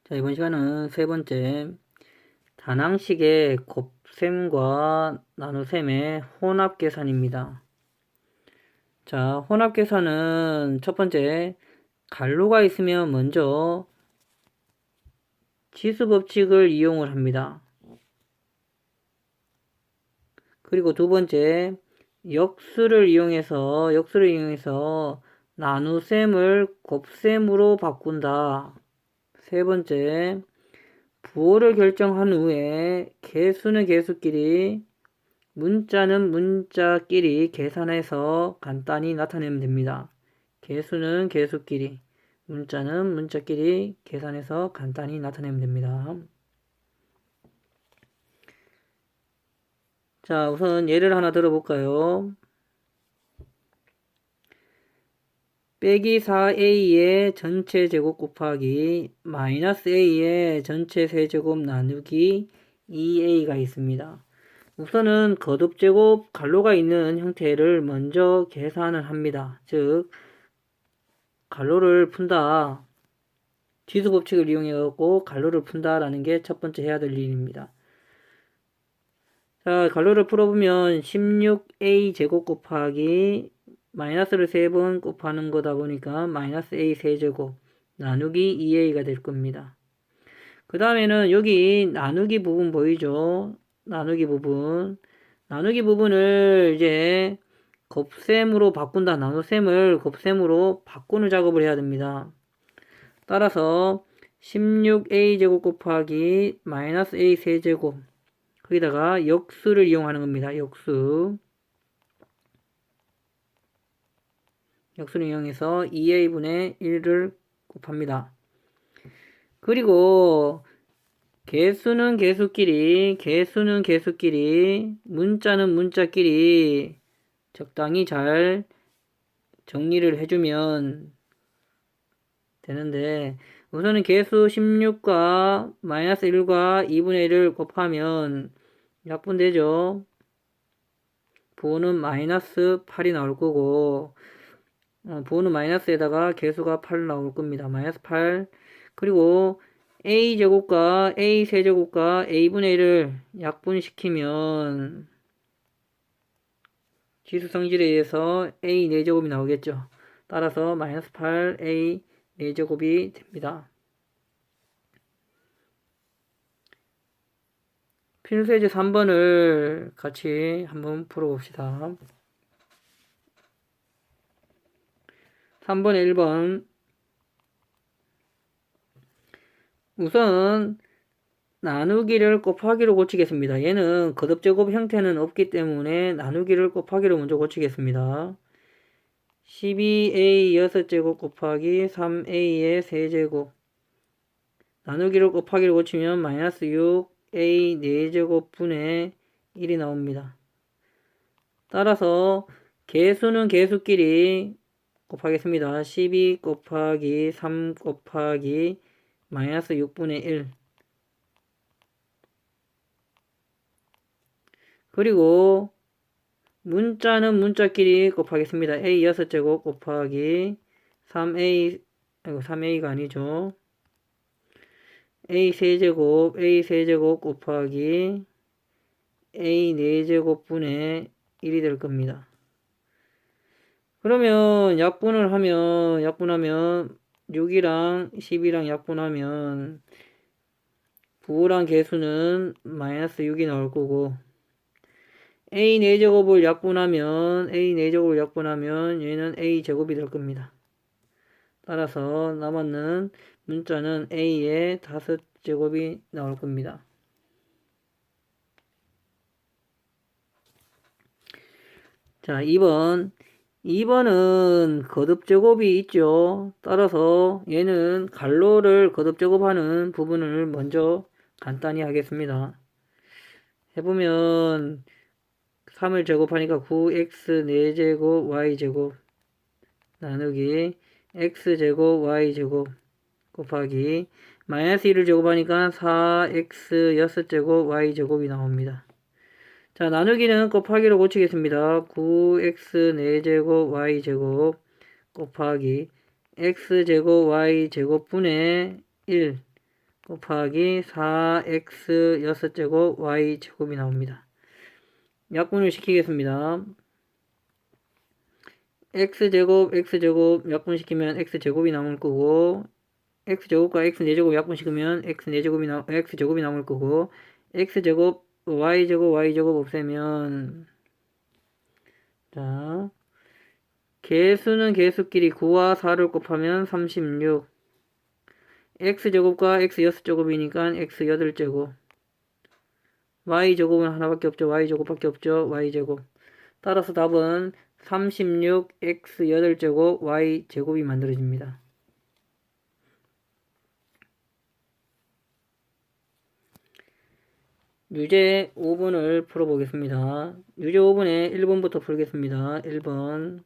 자, 이번 시간은 세 번째, 다낭식의 곱셈과 나눗셈의 혼합계산입니다. 자, 혼합계산은 첫 번째, 갈로가 있으면 먼저 치수법칙을 이용을 합니다. 그리고 두 번째, 역수를 이용해서 나눗셈을 곱셈으로 바꾼다. 세 번째, 부호를 결정한 후에 개수는 개수끼리, 문자는 문자끼리 계산해서 간단히 나타내면 됩니다. 개수는 개수끼리, 문자는 문자끼리 계산해서 간단히 나타내면 됩니다. 자, 우선 예를 하나 들어볼까요? 빼기 4a의 전체 제곱 곱하기 마이너스 a의 전체 세제곱 나누기 2a가 있습니다. 우선은 거듭제곱 갈로가 있는 형태를 먼저 계산을 합니다. 즉 갈로를 푼다. 지수법칙을 이용해갖고 갈로를 푼다라는 게 첫 번째 해야 될 일입니다. 자, 갈로를 풀어보면 16a 제곱 곱하기 마이너스를 3번 곱하는 거다 보니까 마이너스 a 세제곱 나누기 2a가 될 겁니다. 그 다음에는 여기 나누기 부분 보이죠? 나누기 부분을 이제 곱셈으로 바꾼다. 나눗셈을 곱셈으로 바꾸는 작업을 해야 됩니다. 따라서 16a 제곱 곱하기 마이너스 a 세제곱 거기다가 역수를 이용하는 겁니다. 역수를 이용해서 2a분의 1을 곱합니다. 그리고 개수는 개수끼리, 문자는 문자끼리 적당히 잘 정리를 해주면 되는데, 우선은 개수 16과 마이너스 1과 2분의 1을 곱하면 약분되죠. 부호는 마이너스 8이 나올 거고, 부호는 마이너스에다가 개수가 8 나올 겁니다. 마이너스 8. 그리고 a제곱과 a세제곱과 a분의 1을 약분시키면 지수성질에 의해서 a 4제곱이 나오겠죠. 따라서 마이너스 8a 4제곱이 됩니다. 필수예제 3번을 같이 한번 풀어봅시다. 3번에 1번 우선 나누기를 곱하기로 고치겠습니다. 얘는 거듭제곱 형태는 없기 때문에 나누기를 곱하기로 먼저 고치겠습니다. 12a 6제곱 곱하기 3a의 세제곱 나누기를 곱하기로 고치면 마이너스 6a 4제곱 분의 1이 나옵니다. 따라서 개수는 개수끼리 곱하겠습니다. 12 곱하기 3 곱하기 마이너스 6분의 1 그리고 문자는 문자끼리 곱하겠습니다. a 6제곱 곱하기 3a가 아니죠. a 세제곱 곱하기 a 4제곱 분의 1이 될 겁니다. 그러면 약분하면 6이랑 12랑 약분하면 부호랑 개수는 마이너스 6이 나올 거고 a 4제곱을 약분하면 얘는 a 제곱이 될 겁니다. 따라서 남았는 문자는 a의 5제곱이 나올 겁니다. 자, 2번은 거듭제곱이 있죠. 따라서 얘는 갈로를 거듭제곱하는 부분을 먼저 간단히 하겠습니다. 해보면 3을 제곱하니까 9x 4제곱 y제곱 나누기 x제곱 y제곱 곱하기 마이너스 1을 제곱하니까 4x 6제곱 y제곱이 나옵니다. 자, 나누기는 곱하기로 고치겠습니다. 9x 4제곱 y제곱 곱하기 x제곱 y제곱 분의 1 곱하기 4x 6제곱 y제곱이 나옵니다. 약분을 시키겠습니다. x제곱 약분시키면 x제곱이 나올 거고, x제곱과 x4제곱 약분시키면 x제곱이 나올 거고, x제곱 y제곱 없애면, 자, 개수는 개수끼리 9와 4를 곱하면 36. x제곱과 x 6제곱이니까 x 8제곱. y제곱은 하나밖에 없죠. y제곱밖에 없죠. y제곱. 따라서 답은 36 x 8제곱 y제곱이 만들어집니다. 유제 5번을 풀어보겠습니다. 유제 5번에 1번부터 풀겠습니다. 1번.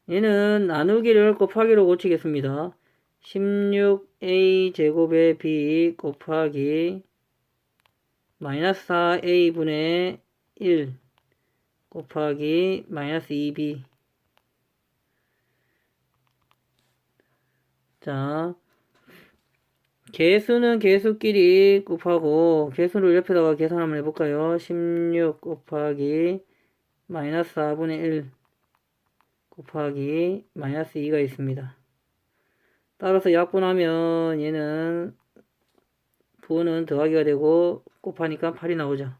얘는 나누기를 곱하기로 고치겠습니다. 16a 제곱의 b 곱하기 마이너스 4a분의 1 곱하기 마이너스 2b. 자, 개수는 개수끼리 곱하고 개수를 옆에다가 계산 한번 해볼까요? 16 곱하기 마이너스 4분의 1 곱하기 마이너스 2가 있습니다. 따라서 약분하면 얘는 부호는 더하기가 되고 곱하니까 8이 나오죠.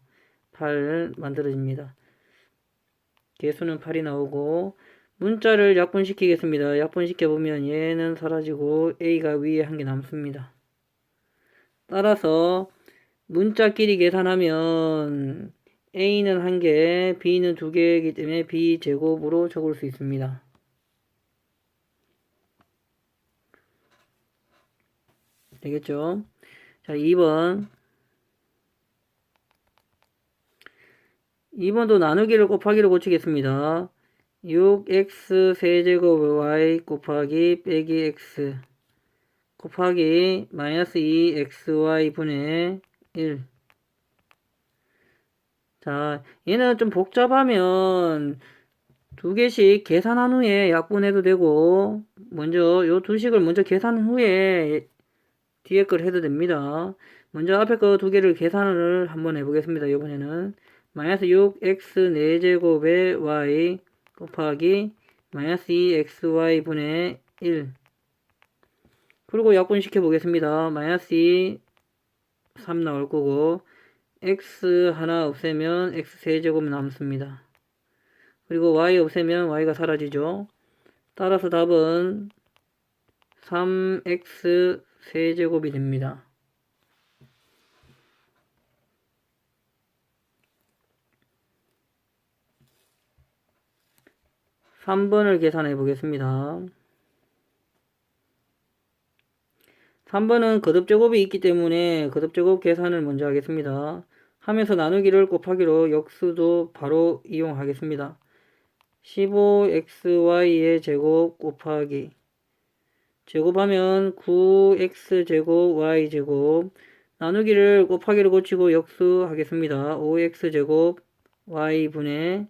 8 만들어집니다. 개수는 8이 나오고 문자를 약분시키겠습니다. 약분시켜보면 얘는 사라지고 a가 위에 한 개 남습니다. 따라서 문자끼리 계산하면 a는 1개, b는 2개이기 때문에 b제곱으로 적을 수 있습니다. 되겠죠? 자, 2번. 2번도 나누기를 곱하기로 고치겠습니다. 6x 세제곱 y 곱하기 빼기 x 곱하기 마이너스 2xy분의 1. 자, 얘는 좀 복잡하면 두 개씩 계산한 후에 약분해도 되고, 먼저 요 두 식을 먼저 계산 후에 뒤에 걸 해도 됩니다. 먼저 앞에 거 두 개를 계산을 한번 해보겠습니다. 이번에는 마이너스 6x 4제곱의 y 곱하기 마이너스 2xy분의 1. 그리고 약분시켜 보겠습니다. 마이너스 2, 3 나올 거고, x 하나 없애면 x 세제곱 남습니다. 그리고 y 없애면 y가 사라지죠. 따라서 답은 3x 세제곱이 됩니다. (3번을) 계산해 보겠습니다. 3번은 거듭제곱이 있기 때문에 거듭제곱 계산을 먼저 하겠습니다. 하면서 나누기를 곱하기로 역수도 바로 이용하겠습니다. 15xy의 제곱 곱하기 제곱하면 9x제곱 y제곱 나누기를 곱하기로 고치고 역수하겠습니다. 5x제곱 y분의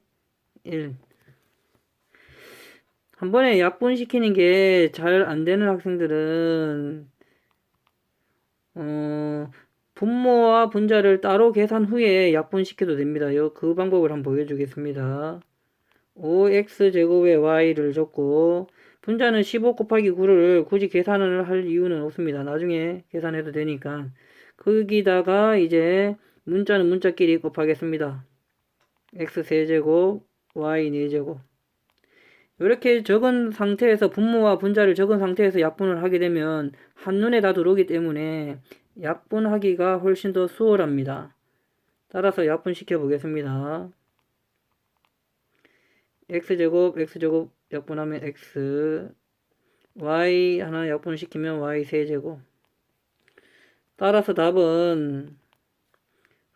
1. 한 번에 약분시키는 게 잘 안되는 학생들은 분모와 분자를 따로 계산 후에 약분시켜도 됩니다. 그 방법을 한번 보여주겠습니다. 5x제곱의 y를 줬고 분자는 15 곱하기 9를 굳이 계산을 할 이유는 없습니다. 나중에 계산해도 되니까. 거기다가 이제 문자는 문자끼리 곱하겠습니다. x 세제곱 y 4제곱. 이렇게 적은 상태에서 분모와 분자를 적은 상태에서 약분을 하게 되면 한눈에 다 들어오기 때문에 약분하기가 훨씬 더 수월합니다. 따라서 약분시켜 보겠습니다. x제곱 약분하면 x, y 하나 약분시키면 y 세제곱. 따라서 답은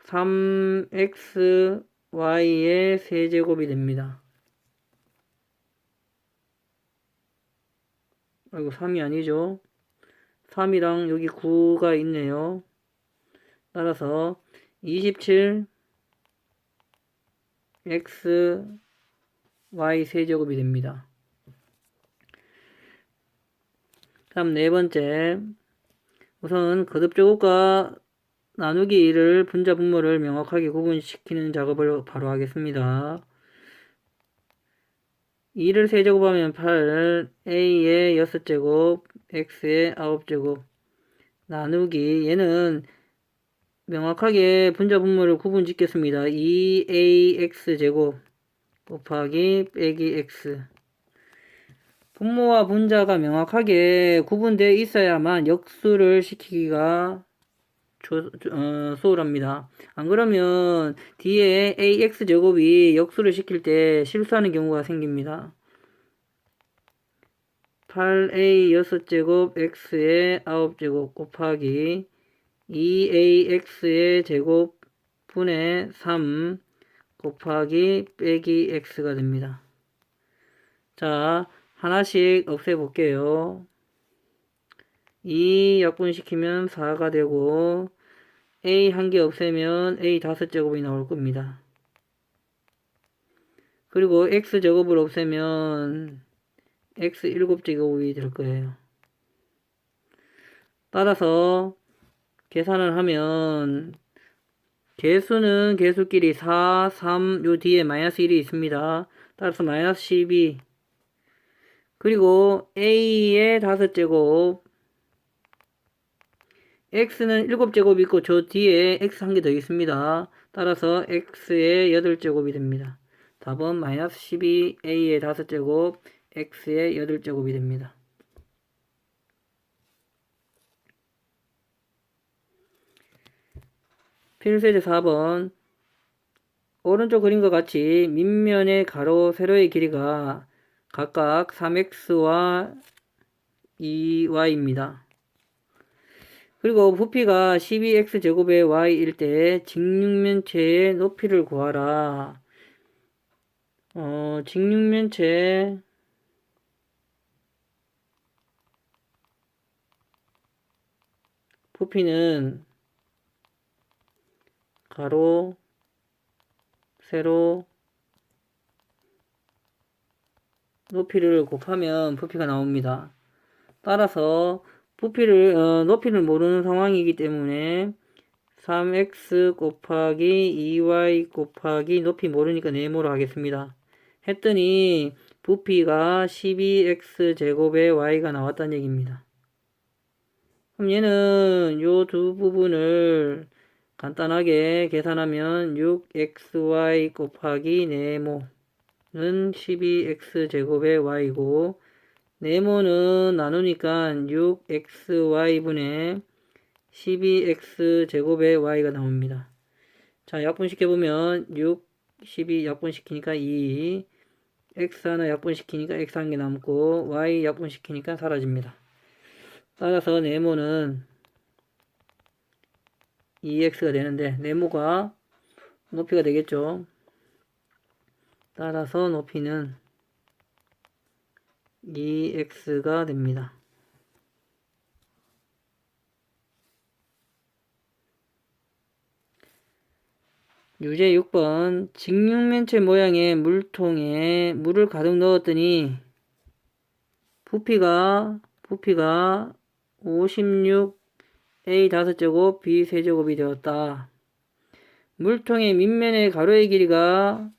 3xy의 세제곱이 됩니다. 아이고 3이 아니죠. 3이랑 여기 9가 있네요. 따라서 27 x y 세제곱이 됩니다. 다음 네 번째. 우선 거듭제곱과 나누기를 분자 분모를 명확하게 구분시키는 작업을 바로 하겠습니다. 2를 세제곱하면 8, a의 6제곱, x의 9제곱 나누기 얘는 명확하게 분자 분모를 구분 짓겠습니다. 2ax제곱 곱하기 빼기 x 분모와 분자가 명확하게 구분되어 있어야만 역수를 시키기가 수월합니다. 안 그러면 뒤에 ax제곱이 역수를 시킬 때 실수하는 경우가 생깁니다. 8a 6제곱 x의 9제곱 곱하기 2ax의 제곱 분의 3 곱하기 빼기 x가 됩니다. 자, 하나씩 없애볼게요. 2 약분시키면 4가 되고 a 한 개 없애면 a 5제곱이 나올 겁니다. 그리고 x제곱을 없애면 x 7제곱이 될 거예요. 따라서 계산을 하면 개수는 개수끼리 4, 3, 요 뒤에 마이너스 1이 있습니다. 따라서 마이너스 12 그리고 a의 5제곱 x는 7제곱이 있고 저 뒤에 x 한 개 더 있습니다. 따라서 x의 8제곱이 됩니다. 답은 마이너스 12 a의 5제곱 x의 8제곱이 됩니다. 필수제 4번 오른쪽 그림과 같이 밑면의 가로 세로의 길이가 각각 3x와 2y입니다. 그리고 부피가 12x제곱의 y일 때 직육면체의 높이를 구하라. 직육면체 부피는 가로, 세로, 높이를 곱하면 부피가 나옵니다. 따라서 높이를 모르는 상황이기 때문에 3x 곱하기 2y 곱하기 높이 모르니까 네모로 하겠습니다. 했더니 부피가 12x제곱의 y가 나왔다는 얘기입니다. 그럼 얘는 요 두 부분을 간단하게 계산하면 6xy 곱하기 네모는 12x제곱의 y고 네모는 나누니까 6xy분의 12x제곱의 y가 나옵니다. 자, 약분시켜보면 6, 12 약분시키니까 2, x 하나 약분시키니까 x 한 개 남고 y 약분시키니까 사라집니다. 따라서 네모는 2x가 되는데 네모가 높이가 되겠죠. 따라서 높이는 2x가 됩니다. 유제 6번 직육면체 모양의 물통에 물을 가득 넣었더니 부피가 56 a 5제곱 b 세제곱이 되었다. 물통의 밑면의 가로의 길이가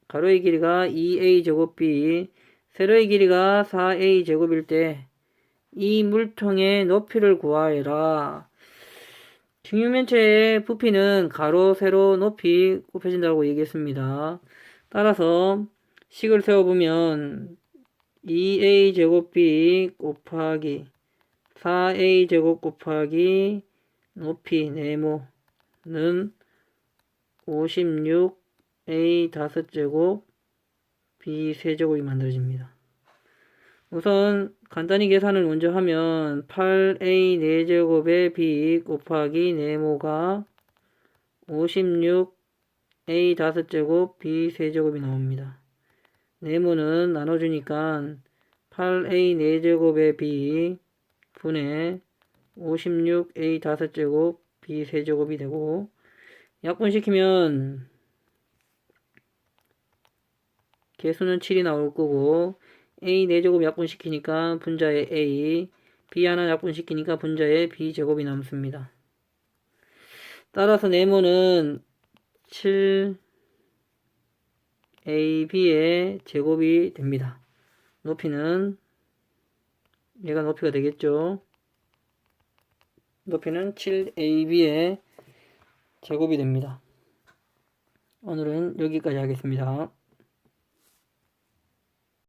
2a 제곱 b 세로의 길이가 4a 제곱일 때 이 물통의 높이를 구하여라. 직육면체의 부피는 가로, 세로, 높이 곱해진다고 얘기했습니다. 따라서 식을 세워보면 2a 제곱 b 곱하기 4a 제곱 곱하기 높이 네모는 56 a 5제곱 b 세제곱이 만들어집니다. 우선 간단히 계산을 먼저 하면 8a 4제곱의 b 곱하기 네모가 56 a 5제곱 b 세제곱이 나옵니다. 네모는 나눠주니까 8a 4제곱의 b 분의 56 a 5제곱 b 세제곱이 되고 약분시키면 개수는 7이 나올 거고 a 4제곱 약분시키니까 분자의 a b 하나 약분시키니까 분자에 b제곱이 남습니다. 따라서 네모는 7ab의 제곱이 됩니다. 높이는 얘가 높이가 되겠죠. 높이는 7ab의 제곱이 됩니다. 오늘은 여기까지 하겠습니다.